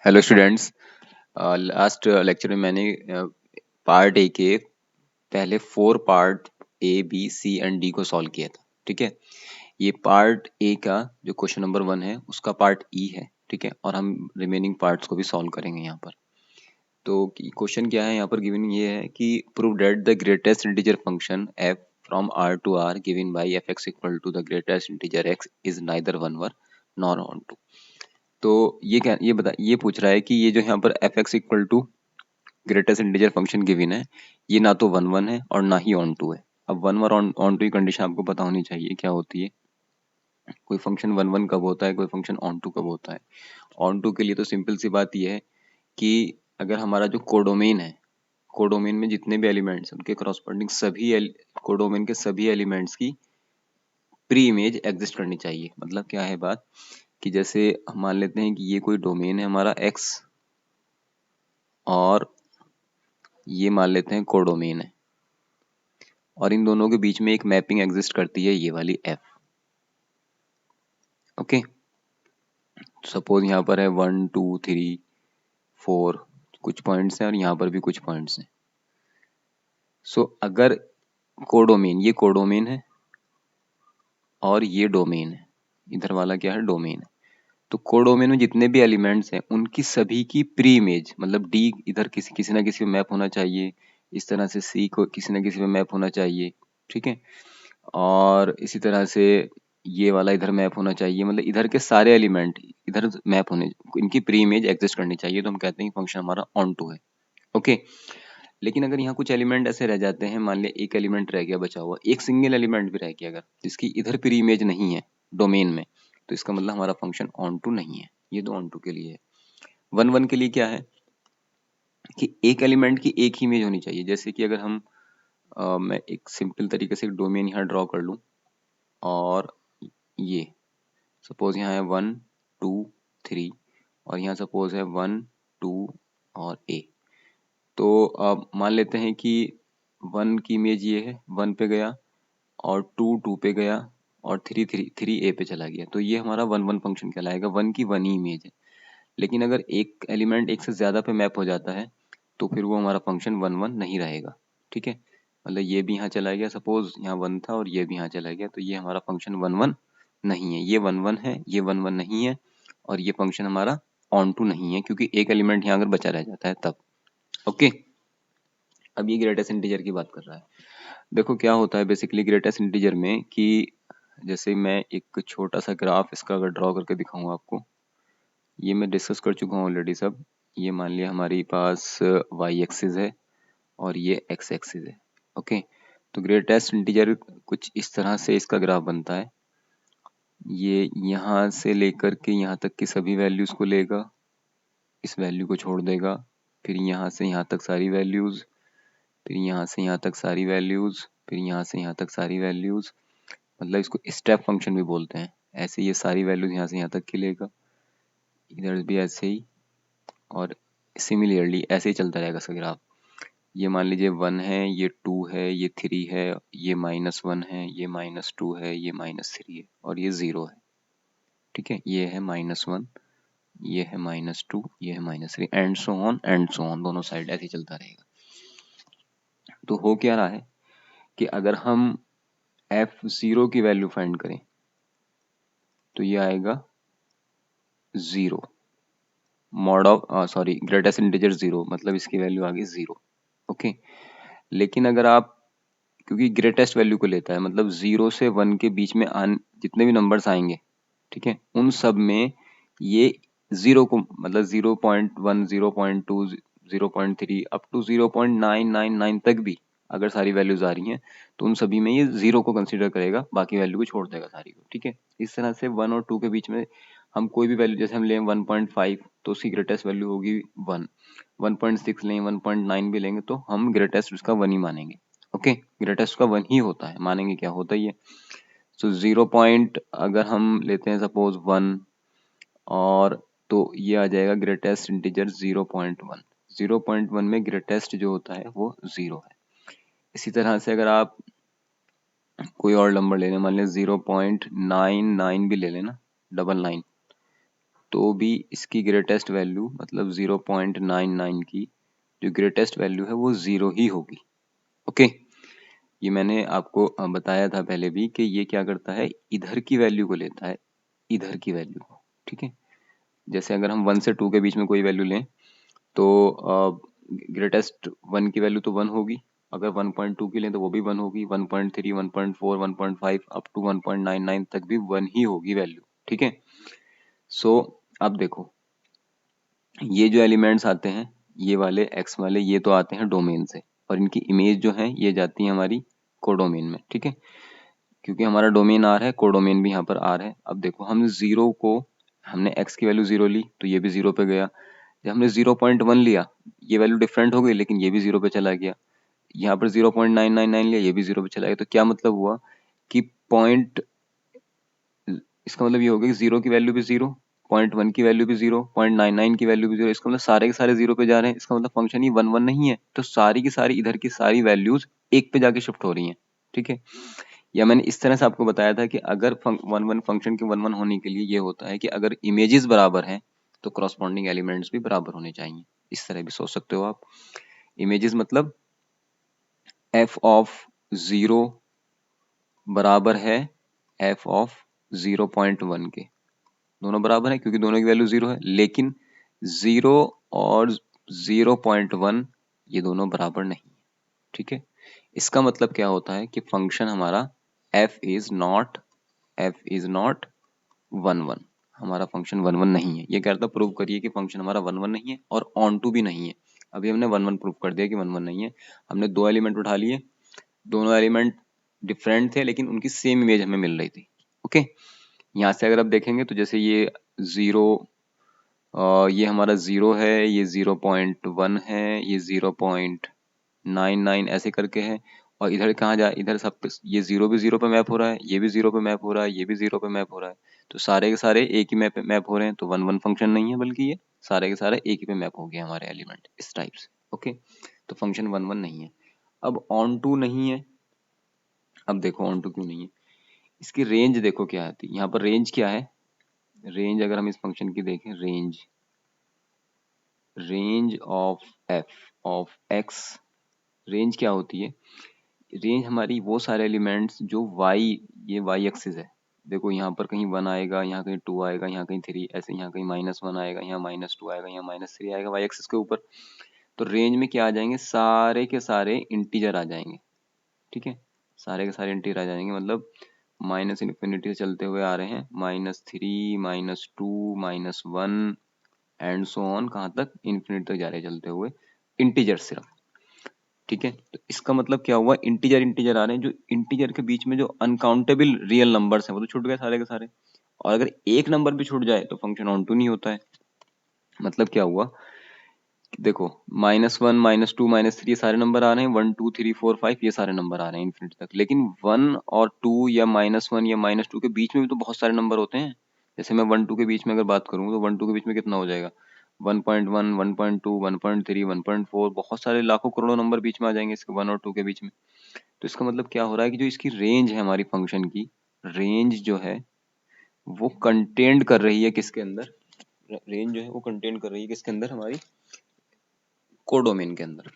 Hello students. Last lecture में मैंने part A के पहले 4 part A B C and D को सॉल्व किया था। ठीक है, ये पार्ट ए का जो क्वेश्चन नंबर 1 है उसका पार्ट ई है। ठीक है, और हम रिमेनिंग पार्ट्स को भी सॉल्व करेंगे यहाँ पर। तो क्वेश्चन क्या है यहाँ पर गिवन, ये है कि prove that the greatest integer function f from R to R given by f x equal to the greatest integer x is neither one one nor onto टू। तो ये पूछ रहा है कि ये जो यहाँ पर f x equal to greatest integer function given है, ये ना तो वन वन है और ना ही ऑन टू है। अब वन वन ऑन टू की कंडीशन आपको पता होनी चाहिए क्या होती है। कोई फंक्शन वन वन कब होता है, कोई फंक्शन ऑन टू कब होता है। ऑन टू के लिए तो सिंपल सी बात यह है कि अगर हमारा जो कोडोमेन है, कोडोमेन में जितने भी एलिमेंट्स उनके करॉस्पोंडिंग सभी कोडोमेन के सभी एलिमेंट्स की प्री इमेज एग्जिस्ट करनी चाहिए। मतलब क्या है बात कि जैसे हम मान लेते हैं कि ये कोई डोमेन है हमारा एक्स, और ये मान लेते हैं कोडोमेन है, और इन दोनों के बीच में एक मैपिंग एग्जिस्ट करती है, ये वाली एफ। ओके, सपोज यहाँ पर है 1 2 3 4 कुछ पॉइंट्स हैं और यहाँ पर भी कुछ पॉइंट्स हैं। सो अगर ये कोडोमेन है और ये डोमेन है, इधर वाला क्या है, डोमेन है। तो कोडोमेन में जितने भी एलिमेंट्स हैं उनकी सभी की प्री इमेज, मतलब डी इधर किसी ना किसी में मैप होना चाहिए, इस तरह से सी को किसी ना किसी में मैप होना चाहिए। ठीक है, और इसी तरह से ये वाला इधर मैप होना चाहिए, मतलब इधर के सारे एलिमेंट इधर मैप होने, इनकी प्री इमेज एग्जिस्ट करनी चाहिए। तो हम कहते हैं फंक्शन हमारा ऑन टू है। ओके, लेकिन अगर यहाँ कुछ एलिमेंट ऐसे रह जाते हैं, मान लिया एक एलिमेंट रह गया बचा हुआ, एक सिंगल एलिमेंट भी रह गया अगर, जिसकी इधर प्री इमेज नहीं है डोमेन में, तो इसका मतलब हमारा फंक्शन ऑन टू नहीं है। ये तो ऑन टू के लिए है। वन वन के लिए क्या है कि एक एलिमेंट की एक ही इमेज होनी चाहिए। जैसे कि अगर हम मैं एक सिंपल तरीके से एक डोमेन यहाँ ड्रॉ कर लूँ, और ये सपोज यहाँ है 1 2 3, और यहाँ सपोज है 1 2 और ए। तो मान लेते हैं कि 1 की इमेज ये है, 1 पे गया, और 2 2 पे गया, और 3 ए पे चला गया। तो ये हमारा वन वन फंक्शन कहलाएगा, 1 की 1 ही इमेज है। लेकिन अगर एक एलिमेंट एक से ज़्यादा पे मैप हो जाता है तो फिर वो हमारा फंक्शन वन वन नहीं रहेगा। ठीक है, मतलब ये भी यहाँ चला गया, सपोज यहाँ 1 था और ये भी यहाँ चला गया, तो ये हमारा फंक्शन वन वन नहीं है। ये वन वन है, ये वन वन नहीं है, और ये फंक्शन हमारा ऑन टू नहीं है, क्योंकि एक एलिमेंट यहाँ अगर बचा रह जाता है तब। ओके, अब ये ग्रेटेस्ट इंटीजर की बात कर रहा है। देखो क्या होता है बेसिकली ग्रेटेस्ट इंटीजर में कि जैसे मैं एक छोटा सा ग्राफ इसका अगर ड्रॉ करके दिखाऊंगा आपको, ये मैं डिस्कस कर चुका हूँ ऑलरेडी सब। ये मान लिया हमारे पास वाई एक्सिस है और ये एक्स एक्सिस है। ओके, तो ग्रेटेस्ट इंटीजर कुछ इस तरह से इसका ग्राफ बनता है। ये यहाँ से लेकर के यहाँ तक की सभी वैल्यूज को लेगा, इस वैल्यू को छोड़ देगा, फिर यहाँ से यहाँ तक सारी वैल्यूज, फिर यहाँ से यहाँ तक सारी वैल्यूज, फिर यहाँ से यहाँ तक सारी वैल्यूज। मतलब इसको स्टेप फंक्शन भी बोलते हैं। ऐसे ये सारी वैल्यूज यहाँ से यहाँ तक की लेगा, इधर भी ऐसे ही, और सिमिलरली ऐसे ही चलता रहेगा इसका ग्राफ। ये मान लीजिए 1 है, ये 2 है, ये 3 है, ये -1 है, ये -2 है, ये -3 है, और ये 0 है। ठीक है, ये है -1, ये है -2, ये है -3, एंड सो ऑन, दोनों साइड ऐसे ही चलता रहेगा। तो हो क्या रहा है कि अगर हम f0 की वैल्यू फाइंड करें तो ये आएगा 0, मॉड ऑफ ग्रेटेस्ट इंटीजर 0, मतलब इसकी वैल्यू आ गई 0। ओके, लेकिन अगर आप, क्योंकि ग्रेटेस्ट वैल्यू को लेता है, मतलब 0 से 1 के बीच में जितने भी नंबर्स आएंगे, ठीक है, उन सब में ये 0 को, मतलब 0.1 0.2 0.3 अप टू 0.999 तक भी अगर सारी वैल्यूज आ रही हैं तो उन सभी में ये 0 को कंसीडर करेगा, बाकी वैल्यू को छोड़ देगा सारी को। ठीक है, इस तरह से 1 और 2 के बीच में हम कोई भी वैल्यू, जैसे हम लें 1.5 तो उसकी ग्रेटेस्ट वैल्यू होगी 1, 1.6 लें, 1.9 भी लेंगे तो हम ग्रेटेस्ट उसका 1 ही मानेंगे। ओके, ग्रेटेस्ट का 1 ही होता है, मानेंगे क्या होता ही है। सो 0 पॉइंट अगर हम लेते हैं सपोज 1, और तो ये आ जाएगा ग्रेटेस्ट इंटीजर 0.1। 0.1 में ग्रेटेस्ट जो होता है वो 0 है। इसी तरह से अगर आप कोई और नंबर ले लें, मान लें 0.99 भी ले लेना, 99, तो भी इसकी ग्रेटेस्ट वैल्यू मतलब 0.99 की जो ग्रेटेस्ट वैल्यू है वो 0 ही होगी। ओके, ये मैंने आपको बताया था पहले भी कि ये क्या करता है, इधर की वैल्यू को लेता है, इधर की वैल्यू को। ठीक है, जैसे अगर हम 1 से 2 के बीच में कोई वैल्यू लें तो ग्रेटेस्ट 1 की वैल्यू तो 1 होगी, अगर 1.2 की लें तो वो भी 1 होगी, 1.3, 1.4, 1.5 अप टू 1.99 तक भी 1 ही होगी वैल्यू। ठीक है, सो अब देखो ये जो एलिमेंट्स आते हैं, ये वाले एक्स वाले, ये तो आते हैं डोमेन से, और इनकी इमेज जो है ये जाती है हमारी कोडोमेन में। ठीक है, क्योंकि हमारा डोमेन आर है, कोडोमेन भी यहाँ पर आर है। अब देखो हम जीरो को, हमने एक्स की वैल्यू 0 ली तो ये भी 0 पे गया, जब हमने 0.1 लिया ये वैल्यू डिफरेंट हो गई लेकिन ये भी 0 पे चला गया, यहाँ पर 0.999 लिया ये भी 0 पे चला गया। तो क्या मतलब हुआ कि पॉइंट, इसका मतलब ये हो गया कि 0 की वैल्यू भी 0, 0.1 की वैल्यू भी 0, 0.99 की वैल्यू भी 0, इसका मतलब सारे के सारे 0 पे जा रहे हैं, इसका मतलब फंक्शन ही 1 1 नहीं है, तो सारी की सारी इधर की सारी वैल्यूज 1 पे जाके शिफ्ट हो रही हैं। ठीक है, या मैंने इस तरह से आपको बताया था कि अगर 1 1 फंक्शन के 1 1 होने के लिए ये होता है कि अगर इमेजेस बराबर हैं तो करस्पॉन्डिंग एलिमेंट्स भी बराबर होने चाहिए। इस तरह भी सोच सकते हो आप। इमेजेस मतलब f ऑफ 0 बराबर है f ऑफ 0.1 के, दोनों बराबर है क्योंकि दोनों की वैल्यू 0 है, लेकिन 0 और 0.1 ये दोनों बराबर नहीं। ठीक है, इसका मतलब क्या होता है कि फंक्शन हमारा f इज नॉट 1 1, हमारा फंक्शन 1 1 नहीं है। ये कह रहा था प्रूव करिए कि फंक्शन हमारा 1 1 नहीं है और ऑन टू भी नहीं है। अभी हमने 1 1 प्रूव कर दिया कि 1 1 नहीं है। हमने दो एलिमेंट उठा लिए, दोनों एलिमेंट डिफरेंट थे लेकिन उनकी सेम इमेज हमें मिल रही थी। ओके, यहाँ से अगर आप देखेंगे तो जैसे ये 0, ये हमारा 0 है, ये 0.1 है, ये 0.99 ऐसे करके है, और इधर कहाँ जा, इधर सब ये 0 भी 0 पे मैप हो रहा है, ये भी 0 पे मैप हो रहा है, ये भी 0 पे मैप हो रहा है, तो सारे के सारे एक ही मैप हो रहे हैं। तो 1 1 फंक्शन नहीं है बल्कि ये सारे के सारे एक ही पे मैप हो गए हमारे एलिमेंट इस टाइप से। ओके, तो फंक्शन 1 1 नहीं है। अब ऑन टू नहीं है, अब देखो ऑन टू क्यों नहीं है, इसकी रेंज देखो क्या आती है। यहाँ पर रेंज क्या है, रेंज अगर हम इस फंक्शन की देखें, रेंज ऑफ एक्स, रेंज क्या होती है, रेंज हमारी वो सारे एलिमेंट्स जो y, ये y एक्सिस है, देखो यहाँ पर कहीं 1 आएगा, यहाँ कहीं 2 आएगा, यहाँ कहीं 3, ऐसे यहाँ कहीं -1 आएगा, यहाँ -2 आएगा, यहाँ -3 आएगा y एक्सिस के ऊपर। तो रेंज में क्या आ जाएंगे, सारे के सारे इंटीजर आ जाएंगे। ठीक है, सारे के सारे इंटीजर आ जाएंगे, मतलब माइनस इन्फिनिटी से चलते हुए आ रहे हैं, -3, -2, -1 एंड सो ऑन, कहाँ तक, इन्फिनिटी तक जा रहे हैं चलते हुए, इंटीजर सिर्फ। ठीक है, तो इसका मतलब क्या हुआ, इंटीजर इंटीजर आ रहे हैं, जो इंटीजर के बीच में जो अनकाउंटेबल रियल नंबर्स हैं वो तो छूट गए सारे के सारे, और अगर एक नंबर भी छूट जाए तो फंक्शन ऑन टू नहीं होता है। मतलब क्या हुआ, देखो -1, -2, -3 ये सारे नंबर आ रहे हैं, 1 2 3 4 5 ये सारे नंबर आ रहे हैं इन्फिनिटी तक, लेकिन 1 और 2 या -1 या -2 के बीच में भी तो बहुत सारे नंबर होते हैं। जैसे मैं 1 2 के बीच में अगर बात करूँ तो 1 2 के बीच में कितना हो जाएगा, 1.1, 1.2, 1.3, 1.4, बहुत सारे लाखों करोड़ों नंबर बीच में आ जाएंगे इसके 1 और 2 के बीच में। तो इसका मतलब क्या हो रहा है कि जो इसकी रेंज है हमारी फंक्शन की, रेंज जो है वो कंटेंट कर रही है किसके अंदर, रेंज जो है वो कंटेंट कर रही है किसके अंदर, हमारी कोडोमेन के अंदर।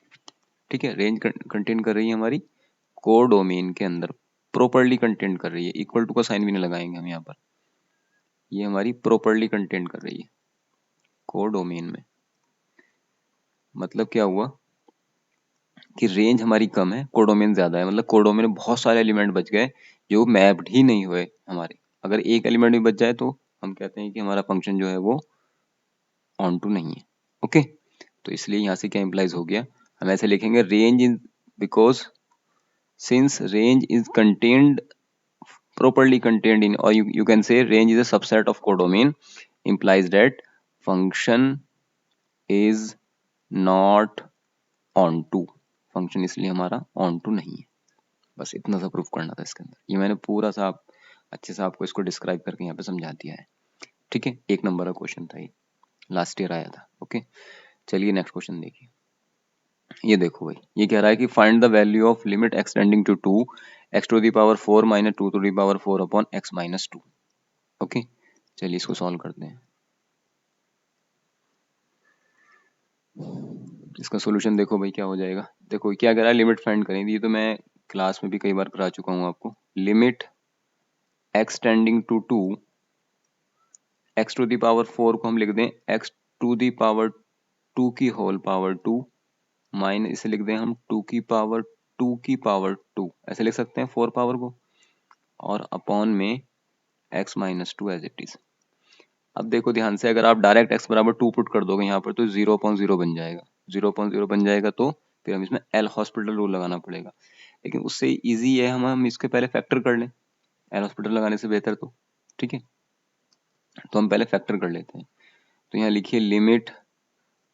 ठीक है, रेंज कंटेंट कर रही है हमारी कोडोमेन के अंदर, प्रॉपर्ली कंटेंट कर रही है, इक्वल टू का साइन भी नहीं लगाएंगे हम यहाँ पर, ये हमारी प्रॉपर्ली कंटेंट कर रही है कोडोमेन में। मतलब क्या हुआ कि रेंज हमारी कम है, कोडोमेन ज्यादा है, मतलब कोडोमेन में बहुत सारे एलिमेंट बच गए जो मैप्ड ही नहीं हुए हमारे। अगर एक एलिमेंट भी बच जाए तो हम कहते हैं कि हमारा फंक्शन जो है वो ऑन टू नहीं है। ओके, तो इसलिए यहाँ से क्या इंप्लाइज हो गया, हम ऐसे लिखेंगे, range in because since range is contained properly contained in, or you can say range is a subset of codomain, implies that function is not on to, function इसलिए हमारा on to नहीं है। बस इतना सा प्रूफ करना था इसके अंदर, ये मैंने पूरा सा अच्छे से आपको इसको डिस्क्राइब करके यहाँ पे समझा दिया है। ठीक है, एक नंबर का क्वेश्चन था ये, लास्ट ईयर आया था। ओके, चलिए नेक्स्ट क्वेश्चन देखिए। ये देखो भाई, ये कह रहा है कि find the value of limit x tending to 2 x to the power 4 -2 to the power 4 upon x -2। Okay, चलिए इसको सॉल्व करते हैं। इसका सोल्यूशन देखो भाई क्या हो जाएगा। देखो क्या कह रहा है, लिमिट फाइंड करें। ये तो मैं क्लास में भी कई बार करा चुका हूँ आपको। Limit x tending to 2, x to the power 4 को हम लिख दें x टू दी पावर 2 की होल पावर 2, माइनस इसे लिख दें हम 2 की पावर 2 की पावर 2, ऐसे लिख सकते हैं 4 पावर को, और अपॉन में x minus 2 as it is. अब देखो ध्यान से, अगर आप डायरेक्ट x बराबर 2 पुट कर दोगे यहाँ पर तो 0.0 बन जाएगा। 0.0 बन जाएगा तो फिर हम इसमें एल हॉस्पिटल रूल लगाना पड़ेगा, लेकिन उससे इजी है हम इसके पहले फैक्टर कर लें, एल हॉस्पिटल लगाने से बेहतर। तो ठीक है, तो हम पहले फैक्टर कर लेते हैं। तो यहाँ लिखिए लिमिट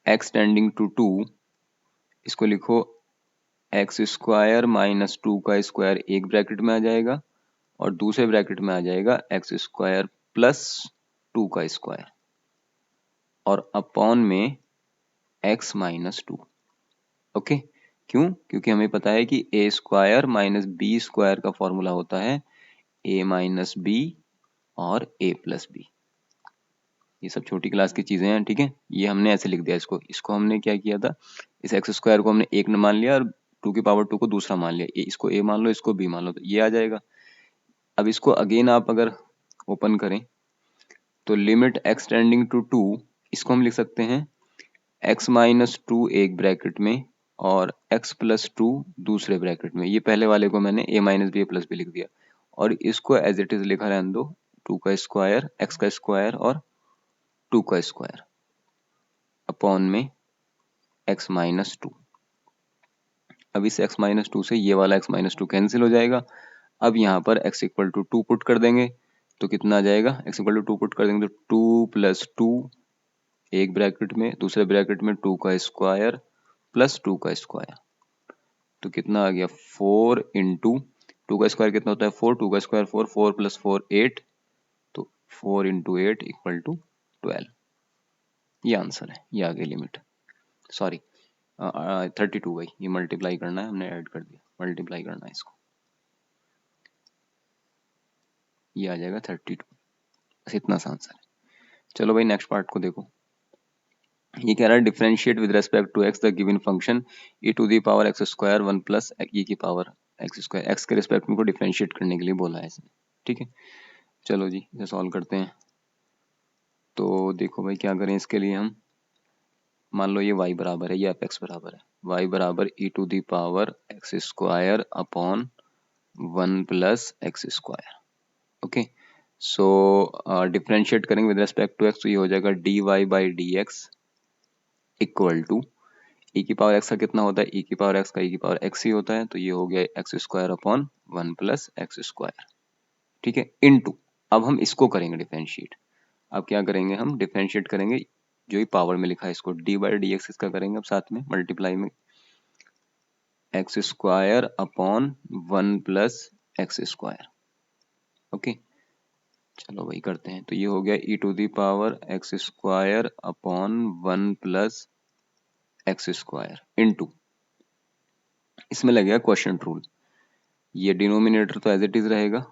x टेंडिंग टू 2, इसको लिखो एक्स स्क्वायर माइनस 2 का स्क्वायर एक ब्रैकेट में आ जाएगा, और दूसरे ब्रैकेट में आ जाएगा एक्स स्क्वायर प्लस 2 का स्क्वायर, और अपॉन में x माइनस 2। ओके, क्यों? क्योंकि हमें पता है कि ए स्क्वायर माइनस बी स्क्वायर का फॉर्मूला होता है ए माइनस बी और ए प्लस बी। ये सब छोटी क्लास की चीजें हैं, ठीक है। ये हमने ऐसे लिख दिया, इसको हमने क्या किया था, इस एक्स स्क्वायर को हमने एक मान लिया और 2 की पावर 2 को दूसरा मान लिया। इसको ए मान लो, इसको बी मान लो, तो ये आ जाएगा। अब इसको अगेन आप अगर ओपन करें तो लिमिट एक्स टेंडिंग टू 2, इसको हम लिख सकते हैं x माइनस 2 एक ब्रैकेट में और x प्लस 2 दूसरे ब्रैकेट में। ये पहले वाले को मैंने a minus b plus b लिख दिया, और इसको एज इट इज लिखा रहने दो 2 का स्क्वायर, x का स्क्वायर और 2 का स्क्वायर अपॉन में x माइनस 2। अब इस x माइनस 2 से ये वाला x माइनस 2 कैंसिल हो जाएगा। अब यहाँ पर x इक्वल टू 2 पुट कर देंगे तो कितना आ जाएगा, x इक्वल टू 2 पुट कर देंगे तो 2 प्लस 2 एक ब्रैकेट में, दूसरे ब्रैकेट में 2 का स्क्वायर प्लस 2 का स्क्वायर, तो कितना आ गया 4 इंटू 2 का स्क्वायर कितना होता है 4, 2 का स्क्वायर 4, 4 प्लस 4 8, तो 4 इंटू 8 इक्वल टू 12। ये आंसर है, ये आ गई लिमिट। सॉरी 32 भाई, ये मल्टीप्लाई करना है, हमने ऐड कर दिया, मल्टीप्लाई करना है इसको, ये आ जाएगा 32। बस इतना सा आंसर है। चलो भाई नेक्स्ट पार्ट को देखो। ये कह रहा है differentiate with respect to x the given function e to the power x square 1 plus e की पावर एक्स स्क्वायर। एक्स के रिस्पेक्ट में को डिफरेंशिएट करने के लिए बोला है इसने, ठीक है। चलो जी इसे सॉल्व करते हैं। तो देखो भाई क्या करें इसके लिए, हम मान लो ये y बराबर है, ये एफ एक्स बराबर है, y बराबर e to the power x square upon 1 plus x square. Okay, so differentiate करेंगे विद रेस्पेक्ट टू एक्स, तो ये हो जाएगा dy by d x equal to e की पावर x का कितना होता है, e की पावर x का e की पावर x ही होता है, तो ये हो गया x square upon 1 plus x square, ठीक है, इनटू। अब हम इसको करेंगे डिफरेंशिएट। अब क्या करेंगे, हम डिफरेंशिएट करेंगे जो ही पावर में लिखा है इसको, डी बाई डी एक्स इसका करेंगे अब साथ में मल्टीप्लाई में, x square upon 1 plus x square. Okay, चलो वही करते हैं। तो ये हो गया e to the power x square upon 1 plus x square into, इसमें लगेगा क्वोशिएंट रूल, ये डिनोमिनेटर तो एज इट इज रहेगा,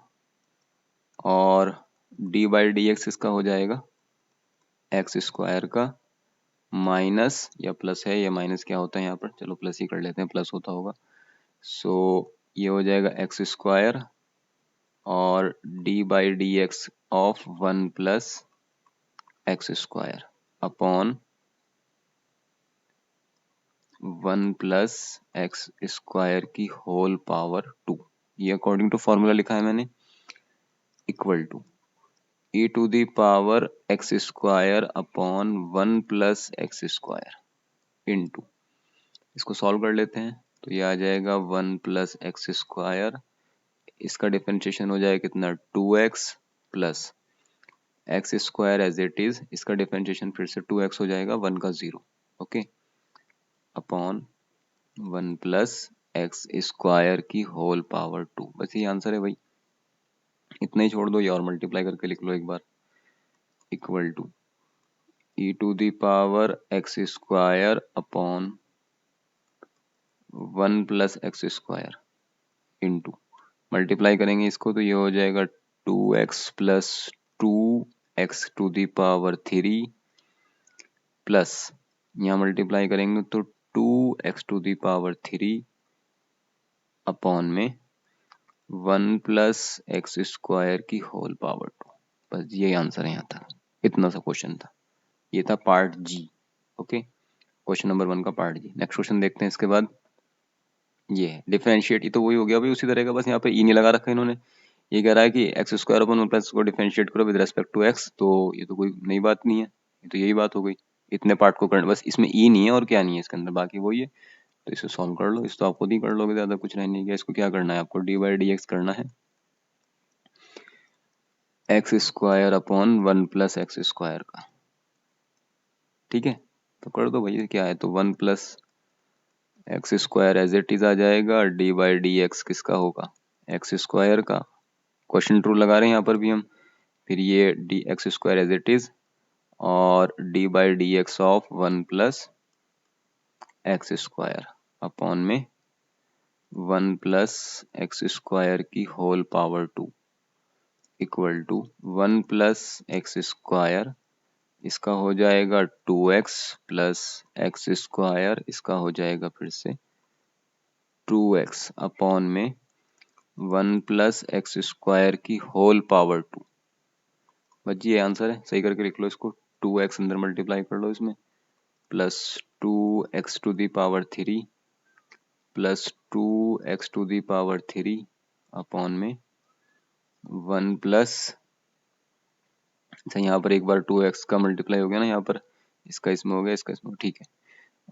और डी बाई डी एक्स इसका हो जाएगा एक्स स्क्वायर का माइनस, या प्लस है या माइनस क्या होता है यहाँ पर, चलो प्लस ही कर लेते हैं, प्लस होता होगा। सो ये हो जाएगा एक्स स्क्वायर और d by d x of 1 plus x square upon 1 plus x square की होल पावर 2, ये अकॉर्डिंग टू फॉर्मूला लिखा है मैंने, equal to e to the power x square upon 1 plus x square into, इसको solve कर लेते हैं तो ये आ जाएगा 1 प्लस एक्स स्क्वायर, इसका डिफरेंशिएशन हो जाएगा कितना 2x plus x square as it is, इसका डिफरेंशिएशन फिर से 2x हो जाएगा 1 का 0, okay, upon 1 plus x square की होल पावर 2। बस ये आंसर है भाई, इतना ही छोड़ दो, ये और मल्टीप्लाई करके लिख लो एक बार, equal to e to the power x square upon 1 plus x square into, multiply करेंगे इसको तो ये हो जाएगा 2x plus 2x to the power 3 plus, यहाँ मल्टीप्लाई करेंगे तो 2x⁻³ अपॉन में 1+x²² बस यही आंसर है यहाँ तक। इतना सा क्वेश्चन था, ये था पार्ट जी। ओके, क्वेश्चन नंबर 1 का पार्ट जी। नेक्स्ट क्वेश्चन देखते हैं इसके बाद। ये है डिफरेंशिएट, ये तो वही हो गया भाई उसी तरह का, बस यहाँ पे ई नहीं लगा रखा इन्होंने। ये कह रहा है कि x² अपन 1+ को डिफरेंशिएट करो विद रेस्पेक्ट टू x, तो ये तो कोई नई बात नहीं है, ये तो यही बात हो गई। इतने पार्ट को करना, बस इसमें ई नहीं है और क्या नहीं है इसके अंदर, बाकी वही है। तो इसे सॉल्व कर लो, इस तो आप खुद ही कर लोगे, ज्यादा कुछ नहीं है। इसको क्या करना है आपको, dy/dx करना है x² अपॉन 1+x² का, ठीक है। तो कर दो भाई, क्या है तो 1+x² एज इट इज आ जाएगा, dy/dx किसका होगा, x² का। क्वेश्चन ट्रू लगा रहे हैं यहाँ पर भी हम। फिर ये dx² एज इट इज और dy/dx ऑफ 1+x² अपॉन में 1+x² इक्वल टू 1+x², इसका हो जाएगा 2x प्लस x², इसका हो जाएगा फिर से 2x अपॉन में 1+x²। बस ये आंसर है, सही करके लिख लो इसको। 2x अंदर मल्टीप्लाई कर लो इसमें, plus 2x⁻³ plus 2x⁻³ upon में 1+, अच्छा यहाँ पर एक बार 2x का मल्टीप्लाई हो गया ना, यहाँ पर इसका इसमें हो गया, इसका इसमें, ठीक है।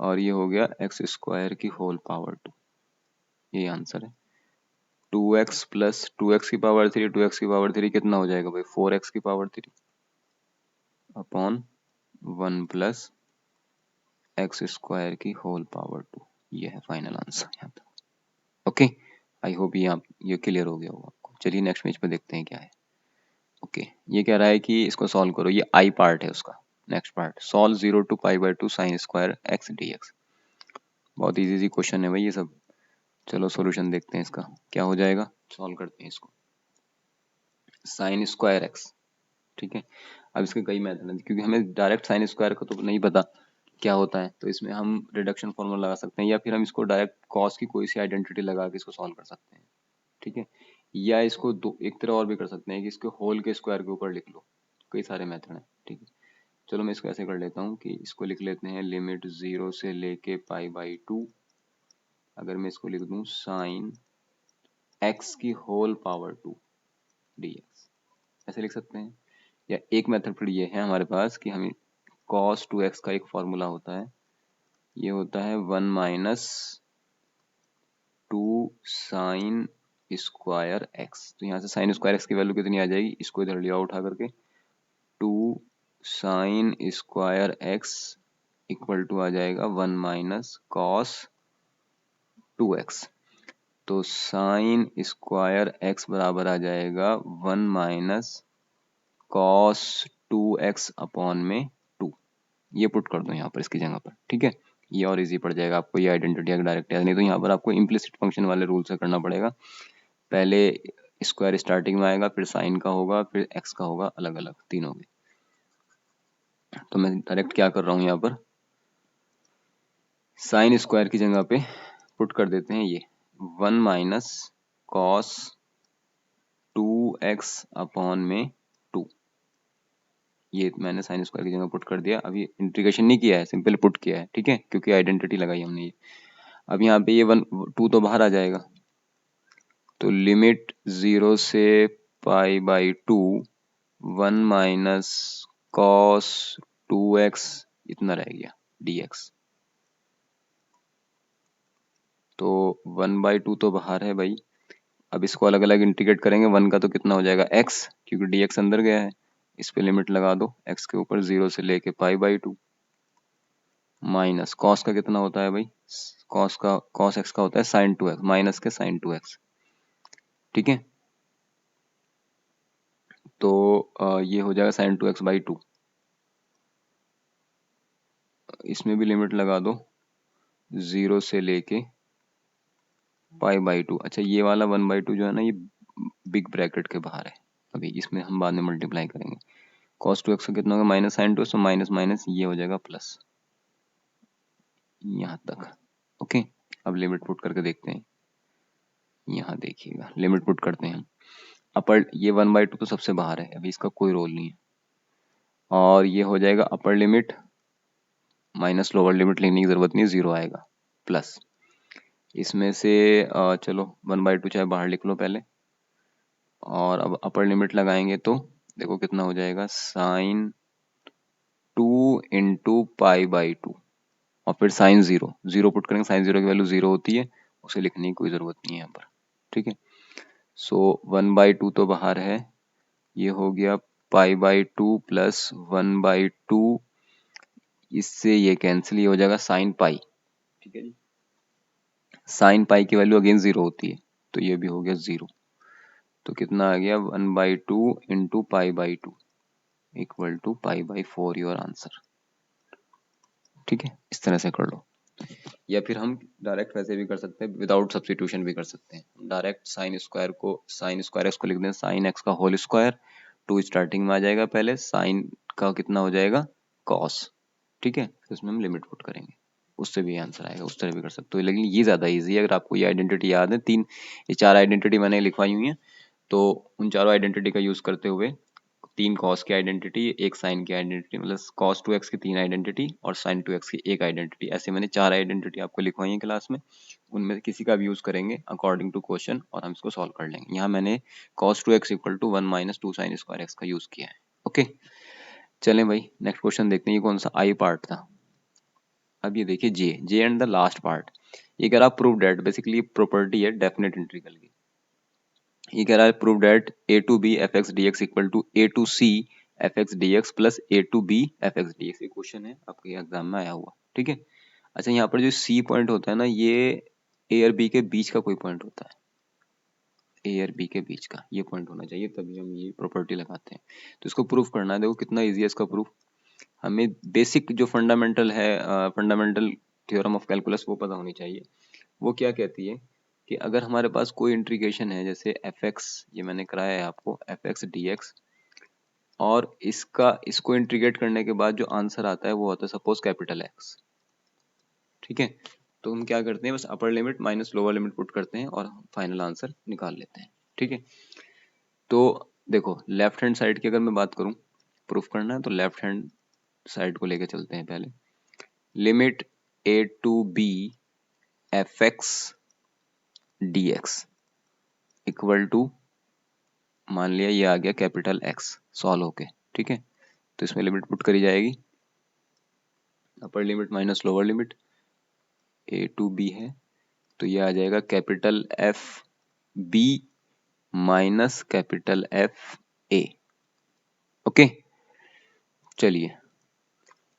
और ये हो गया x², ये आंसर है। 2x प्लस 2x⁻³ 2x⁻³ कितना हो जाएगा भाई, 4x⁻³ अपॉन 1+x², ये है फाइनल आंसर यहाँ तक। ओके, आई होप ये क्लियर हो गया होगा आपको। चलिए नेक्स्ट पेज पे देखते हैं क्या है। ओके, ये कह रहा है कि इसको सॉल्व करो, ये आई पार्ट है उसका। Next part, solve 0 to π/2 sin² x dx। बहुत इजी क्वेश्चन है भाई ये सब। चलो सॉल्यूशन देखते हैं इसका क्या हो जाएगा, सॉल्व करते हैं इसको। sin² x, ठीक है। अब इसके कई मेथड हैं, क्योंकि हमें डायरेक्ट sin² का तो नहीं पता क्या होता है, तो इसमें हम रिडक्शन फॉर्मूला लगा सकते हैं, या फिर हम इसको डायरेक्ट cos की कोई सी आइडेंटिटी लगा के इसको सॉल्व कर सकते हैं, ठीक है। या इसको दो एक तरह और भी कर सकते हैं कि इसके होल के स्क्वायर के ऊपर लिख लो। कई सारे मेथड हैं, ठीक है। चलो मैं इसको ऐसे कर लेता हूँ कि इसको लिख लेते हैं लिमिट 0 से लेके π/2। अगर मैं इसको लिख दूं साइन x की होल पावर 2 dx, ऐसे लिख सकते हैं। या एक मेथड फिर ये है हमारे पास कि हमें cos 2x का एक फॉर्मूला होता है, ये होता है 1 - 2 साइन स्क्वायर x। तो यहाँ से साइन स्क्वायर x की वैल्यू कितनी आ जाएगी, इसको इधर लिया उठा करके, 2 sine square x equal to आ जाएगा 1 - cos 2x। तो साइन स्क्वायर x बराबर आ जाएगा 1 - cos 2x अपॉन में 2। ये पुट कर दो यहाँ पर इसकी जगह पर, ठीक है। ये और इजी पड़ जाएगा आपको, ये आइडेंटिटी अगर डायरेक्ट याद नहीं तो यहाँ पर आपको इम्प्लिसिट फंक्शन वाले रूल से करना पड़ेगा। पहले स्क्वायर स्टार्टिंग में आएगा, फिर साइन का होगा, फिर एक्स का होगा, अलग अलग तीनों में। तो मैं डायरेक्ट क्या कर रहा हूँ यहाँ पर, साइन स्क्वायर की जगह पे पुट कर देते हैं ये 1 - cos 2x अपॉन में 2। ये मैंने साइन स्क्वायर की जगह पुट कर दिया। अभी इंटीग्रेशन नहीं किया है, सिंपल पुट किया है, ठीक है, क्योंकि आइडेंटिटी लगाई हमने ये। अब यहाँ पे ये 2 तो बाहर आ जाएगा, तो लिमिट 0 से π/2 1 - cos 2x इतना रह गया dx। तो 1/2 तो बाहर है भाई। अब इसको अलग अलग इंटीग्रेट करेंगे, 1 का तो कितना हो जाएगा x, क्योंकि dx अंदर गया है। इस पे लिमिट लगा दो x के ऊपर 0 से लेके π/2 माइनस cos का कितना होता है भाई, cos x का होता है sin 2x, माइनस के sin 2x, ठीक है। तो ये हो जाएगा sin 2x/2। इसमें भी लिमिट लगा दो 0 से लेके π/2। अच्छा ये वाला 1/2 जो है ना, ये बिग ब्रैकेट के बाहर है, अभी इसमें हम बाद में मल्टीप्लाई करेंगे। cos 2x का कितना होगा, माइनस sin 2x, तो माइनस माइनस ये हो जाएगा प्लस। यहाँ तक। ओके, अब लिमिट पुट करके देखते हैं। यहाँ देखिएगा, लिमिट पुट करते हैं हम। अपर ये 1/2 तो सबसे बाहर है, अभी इसका कोई रोल नहीं है। और ये हो जाएगा अपर लिमिट माइनस लोअर लिमिट लिखने की जरूरत नहीं, 0 आएगा प्लस इसमें से चलो 1/2 चाहे बाहर लिख लो पहले, और अब अपर लिमिट लगाएंगे तो देखो कितना हो जाएगा, साइन 2 इंटू π/2 और फिर साइन 0, 0 पुट करेंगे, साइन 0 की वैल्यू 0 होती है, उसे लिखने की कोई ज़रूरत नहीं है यहाँ पर। ठीक है, सो 1/2 तो बाहर है, ये हो गया π/2 प्लस 1/2, इससे ये कैंसिल, ही हो जाएगा साइन पाई। ठीक है जी, साइन पाई की वैल्यू अगेन 0 होती है, तो ये भी हो गया 0। तो कितना आ गया, 1/2 into π/2 equal to π/4 your answer. ठीक है, इस तरह से कर लो, या फिर हम डायरेक्ट वैसे भी कर सकते हैं, विदाउट सब्स्टिट्यूशन भी कर सकते हैं। डायरेक्ट साइन स्क्वायर एक्स को लिख दें साइन एक्स का होल स्क्वायर, 2 स्टार्टिंग में आ जाएगा, पहले साइन का कितना हो जाएगा कॉस। ठीक है, तो इसमें हम लिमिट पुट करेंगे, उससे भी आंसर आएगा, उस तरह भी कर सकते हो, लेकिन ये ज़्यादा ईजी है। अगर आपको ये आइडेंटिटी याद है, ये 4 आइडेंटिटी मैंने लिखवाई हुई है, तो उन चारों आइडेंटिटी का यूज़ करते हुए 3 कॉस की आइडेंटिटी, एक साइन की आइडेंटिटी, मतलब कॉस 2x की 3 आइडेंटिटी और साइन 2x की एक आइडेंटिटी, ऐसे मैंने 4 आइडेंटिटी आपको लिखवाई है क्लास में। उनमें से किसी का भी यूज़ करेंगे अकॉर्डिंग टू क्वेश्चन और हम इसको सॉल्व कर लेंगे। यहाँ मैंने cos 2x equal to 1 minus 2 sine square x का यूज़ किया है। ओके, चलें भाई नेक्स्ट क्वेश्चन देखते हैं, ये कौन सा आई पार्ट था। अब ये देखिए J and the last part, ये कह रहा प्रूव दैट, बेसिकली प्रॉपर्टी है डेफिनेट इंटीग्रल की। ये कह रहा है prove that a to b f x d x equal to a to c f x d x plus a to b f x d x. ये question है आपके exam में आया हुआ। ठीक है, अच्छा यहाँ पर जो सी पॉइंट होता है ना, ये ए और बी के बीच का कोई पॉइंट होता है, ए और बी के बीच का ये पॉइंट होना चाहिए, तभी हम ये प्रॉपर्टी लगाते हैं। तो इसको प्रूफ करना है, देखो कितना ईजी है इसका प्रूफ। हमें बेसिक जो फंडामेंटल है, फंडामेंटल थ्योरम ऑफ कैलकुलस वो पता होनी चाहिए। वो क्या कहती है कि अगर हमारे पास कोई इंटीग्रेशन है, जैसे एफ एक्स, ये मैंने कराया है आपको, एफ एक्स डी एक्स, और इसको इंटीग्रेट करने के बाद जो आंसर आता है वो होता है सपोज कैपिटल एक्स। ठीक है, तो हम क्या करते हैं, बस अपर limit minus lower limit put करते हैं और फाइनल आंसर निकाल लेते हैं। ठीक है, तो देखो लेफ्ट हैंड साइड की अगर मैं बात करूं, प्रूफ करना है तो लेफ्ट हैंड साइड को लेके चलते हैं पहले। Limit a to b f x d x equal to, मान लिया ये आ गया कैपिटल एक्स सॉल्व होके। ठीक है, तो इसमें लिमिट पुट करी जाएगी, upper limit minus lower limit, a to b है, तो ये आ जाएगा capital f b minus capital f a. Okay, चलिए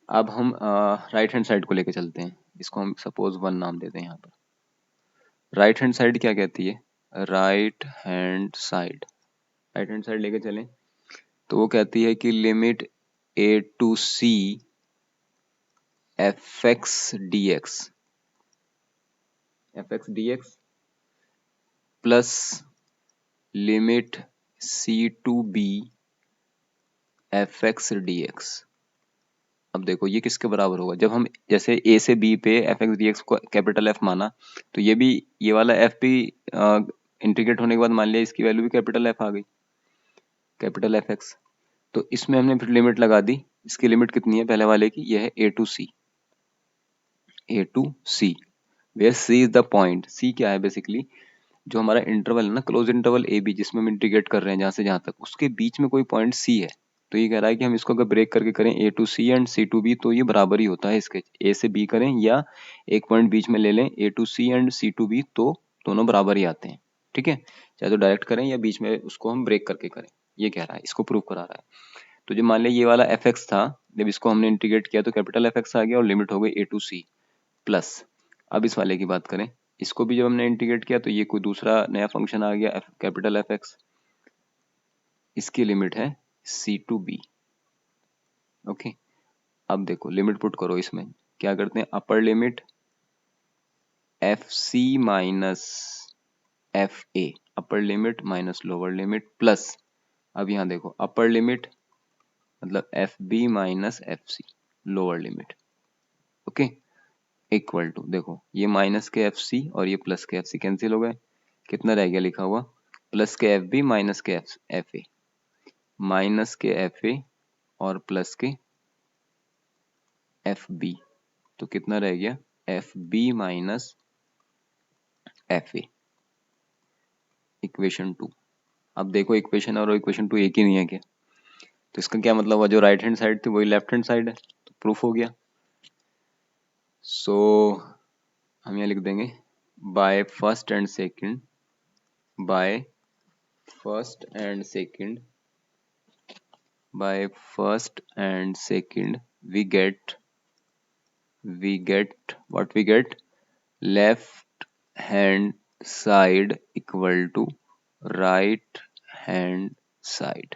अब हम राइट हैंड साइड को लेके चलते हैं, इसको हम सपोज 1 नाम देते हैं यहाँ पर। राइट हैंड साइड क्या कहती है, right hand side, right hand side लेके चलें तो वो कहती है कि limit a to c f x d x, f x d x plus limit c to b f x d x. अब देखो ये किसके बराबर होगा, जब हम जैसे ए से बी पे एफ एक्स डी एक्स को कैपिटल एफ माना, तो ये भी, ये वाला एफ भी इंटीग्रेट होने के बाद मान लिया इसकी वैल्यू भी कैपिटल एफ आ गई, कैपिटल एफ एक्स। तो इसमें हमने फिर लिमिट लगा दी, इसकी लिमिट कितनी है पहले वाले की, ये है A to C, A to C, where C is the point. C क्या है, बेसिकली जो हमारा इंटरवल है ना, क्लोज इंटरवल ए बी, जिसमें हम इंटीग्रेट कर रहे हैं जहां से जहां तक, उसके बीच में कोई पॉइंट सी है। तो ये कह रहा है कि हम इसको अगर ब्रेक करके करें A to C and C to B, तो ये बराबर ही होता है इसके, ए से बी करें या एक पॉइंट बीच में ले लें A to C and C to B, तो दोनों बराबर ही आते हैं। ठीक है, चाहे तो डायरेक्ट करें या बीच में उसको हम ब्रेक करके करें, ये कह रहा है, इसको प्रूव करा रहा है। तो जो मान लिया ये वाला एफ एक्स था, जब इसको हमने इंटीग्रेट किया तो कैपिटल एफ एक्स आ गया और लिमिट हो गई ए टू सी प्लस, अब इस वाले की बात करें, इसको भी जब हमने इंटीग्रेट किया तो ये कोई दूसरा नया फंक्शन आ गया कैपिटल एफ एक्स, इसकी लिमिट है सी टू बी। ओके, अब देखो लिमिट पुट करो, इसमें क्या करते हैं, upper limit f c minus f a, upper limit minus lower limit plus, अब यहाँ देखो अपर लिमिट मतलब f b minus f c lower limit. Okay, equal to, देखो ये माइनस के एफ सी और ये प्लस के एफ सी कैंसिल हो गए, कितना रह गया लिखा हुआ, प्लस के एफ बी माइनस के एफ ए, माइनस के एफ ए और प्लस के एफ बी, तो कितना रह गया, f b minus f a, equation 2। अब देखो इक्वेशन और इक्वेशन 2 एक ही नहीं है क्या, तो इसका क्या मतलब हुआ, जो राइट हैंड साइड थी वही लेफ्ट हैंड साइड है, तो प्रूफ हो गया। सो हम यहाँ लिख देंगे by first and second, by first and second, by first and second we get what we get, left hand side equal to right hand side,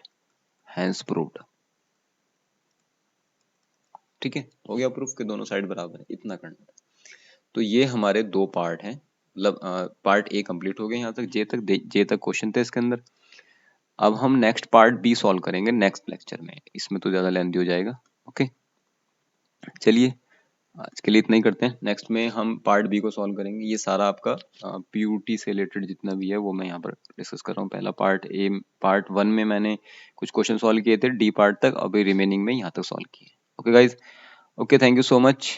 hence proved। ठीक है, हो गया प्रूफ कि दोनों साइड बराबर है, इतना करना था। तो ये हमारे दो पार्ट हैं, मतलब पार्ट ए कंप्लीट हो गया, यहाँ तक जे तक क्वेश्चन थे इसके अंदर। अब हम नेक्स्ट पार्ट बी सॉल्व करेंगे नेक्स्ट लेक्चर में, इसमें तो ज़्यादा लेंथी हो जाएगा। ओके, चलिए आज के लिए इतना ही करते हैं, नेक्स्ट में हम पार्ट बी को सॉल्व करेंगे। ये सारा आपका पीयूटी से रिलेटेड जितना भी है वो मैं यहाँ पर डिस्कस कर रहा हूँ। पहला पार्ट वन में मैंने कुछ क्वेश्चन सॉल्व किए थे डी पार्ट तक, अभी रिमेनिंग में यहाँ तक सॉल्व किए। Okay guys, okay, thank you so much.